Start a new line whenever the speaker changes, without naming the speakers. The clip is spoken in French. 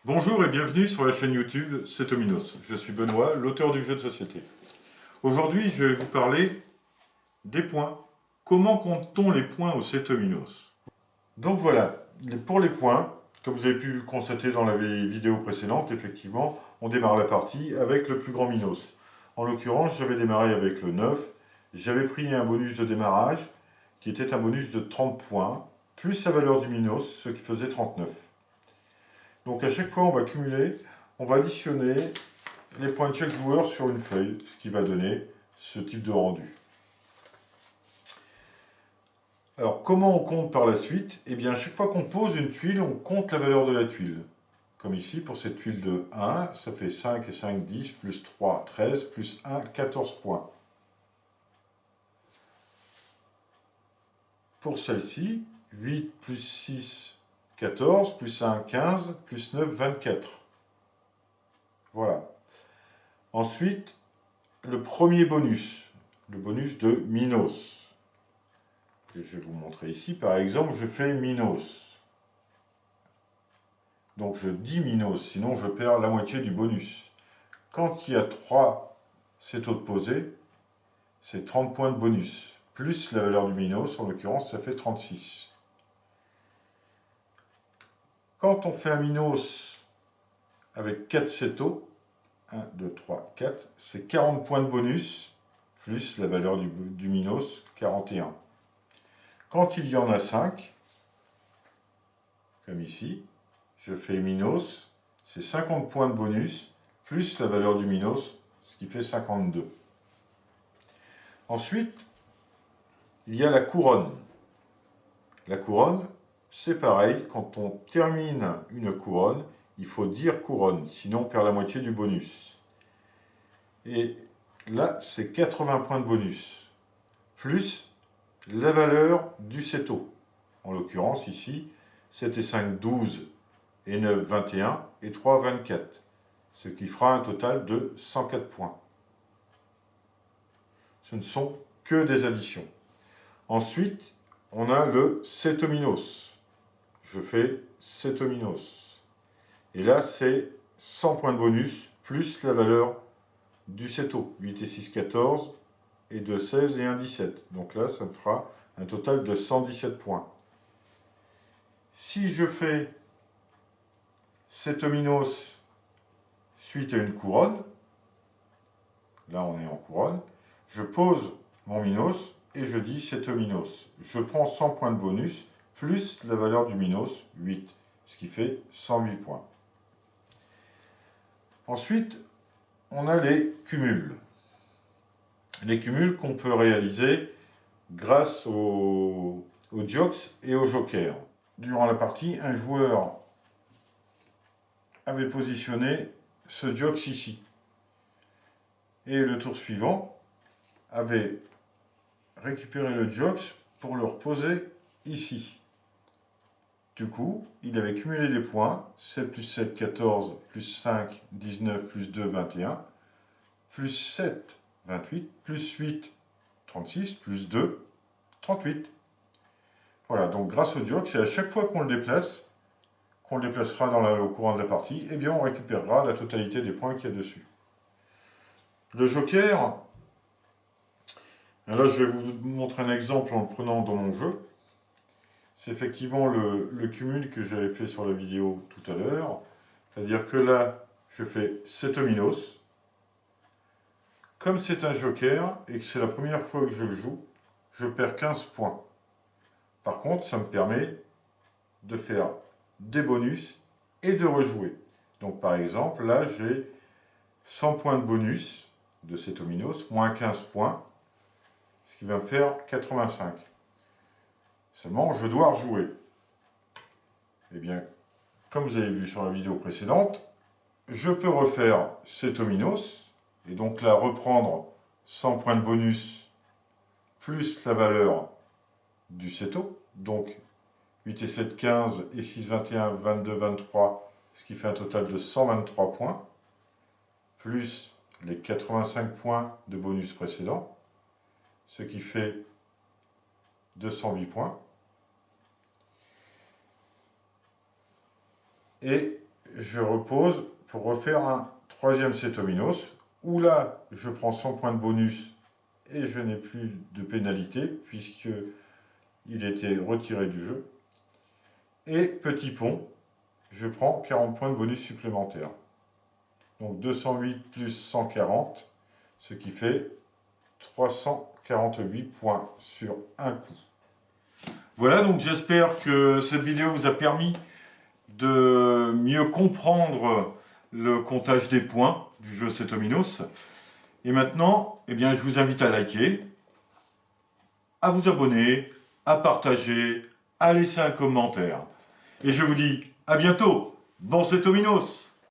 Bonjour et bienvenue sur la chaîne YouTube Cetominos. Je suis Benoît, l'auteur du jeu de société. Aujourd'hui, je vais vous parler des points. Comment compte-t-on les points au Cetominos? Donc voilà, pour les points, comme vous avez pu le constater dans la vidéo précédente, effectivement, on démarre la partie avec le plus grand Minos. En l'occurrence, j'avais démarré avec le 9. J'avais pris un bonus de démarrage qui était un bonus de 30 points, plus sa valeur du Minos, ce qui faisait 39. Donc à chaque fois, on va cumuler, on va additionner les points de chaque joueur sur une feuille, ce qui va donner ce type de rendu. Alors comment on compte par la suite? Eh bien, à chaque fois qu'on pose une tuile, on compte la valeur de la tuile. Comme ici, pour cette tuile de 1, ça fait 5 et 5, 10, plus 3, 13, plus 1, 14 points. Pour celle-ci, 8 plus 6, 14, plus 1, 15, plus 9, 24. Voilà. Ensuite, le premier bonus, le bonus de Minos. Que je vais vous montrer ici. Par exemple, je fais Minos. Donc je dis Minos, sinon je perds la moitié du bonus. Quand il y a 3 cétos de posés, c'est 30 points de bonus. Plus la valeur du Minos, en l'occurrence, ça fait 36. Quand on fait un Minos avec 4 cétos, 1, 2, 3, 4, c'est 40 points de bonus, plus la valeur du Minos, 41. Quand il y en a 5, comme ici, je fais Minos, c'est 50 points de bonus, plus la valeur du Minos, ce qui fait 52. Ensuite, il y a la couronne. La couronne, c'est pareil, quand on termine une couronne, il faut dire couronne, sinon on perd la moitié du bonus. Et là, c'est 80 points de bonus, plus la valeur du céto. En l'occurrence, ici, 7 et 5, 12, et 9, 21, et 3, 24. Ce qui fera un total de 104 points. Ce ne sont que des additions. Ensuite, on a le Cetominos. Je fais Cetominos. Et là, c'est 100 points de bonus, plus la valeur du Ceto. 8 et 6, 14, et 2, 16, et 1, 17. Donc là, ça me fera un total de 117 points. Si je fais Cetominos suite à une couronne, là on est en couronne, je pose mon Minos et je dis Cetominos. Je prends 100 points de bonus plus la valeur du Minos, 8, ce qui fait 108 points. Ensuite, on a les cumuls. Les cumuls qu'on peut réaliser grâce aux jokes et aux jokers. Durant la partie, un joueur avait positionné ce jokes ici. Et le tour suivant avait récupéré le jokes pour le reposer ici. Du coup, il avait cumulé des points, 7 plus 7, 14, plus 5, 19, plus 2, 21, plus 7, 28, plus 8, 36, plus 2, 38. Voilà, donc grâce au jokes, c'est à chaque fois qu'on le déplace, qu'on le déplacera au courant de la partie, eh bien on récupérera la totalité des points qu'il y a dessus. Le joker, là je vais vous montrer un exemple en le prenant dans mon jeu. C'est effectivement le cumul que j'avais fait sur la vidéo tout à l'heure. C'est-à-dire que là, je fais Cetominos. Comme c'est un joker et que c'est la première fois que je le joue, je perds 15 points. Par contre, ça me permet de faire des bonus et de rejouer. Donc par exemple, là j'ai 100 points de bonus de Cetominos, moins 15 points, ce qui va me faire 85. Seulement, je dois rejouer. Eh bien, comme vous avez vu sur la vidéo précédente, je peux refaire Cetominos, et donc là reprendre 100 points de bonus plus la valeur du Ceto, donc 8 et 7, 15, et 6, 21, 22, 23, ce qui fait un total de 123 points, plus les 85 points de bonus précédents, ce qui fait 208 points. Et je repose pour refaire un troisième Setominos, où là, je prends 100 points de bonus et je n'ai plus de pénalité, puisqu'il était retiré du jeu. Et petit pont, je prends 40 points de bonus supplémentaires. Donc 208 plus 140, ce qui fait 348 points sur un coup. Voilà, donc j'espère que cette vidéo vous a permis de mieux comprendre le comptage des points du jeu Setominos. Et maintenant, eh bien, je vous invite à liker, à vous abonner, à partager, à laisser un commentaire. Et je vous dis à bientôt. Bon Setominos!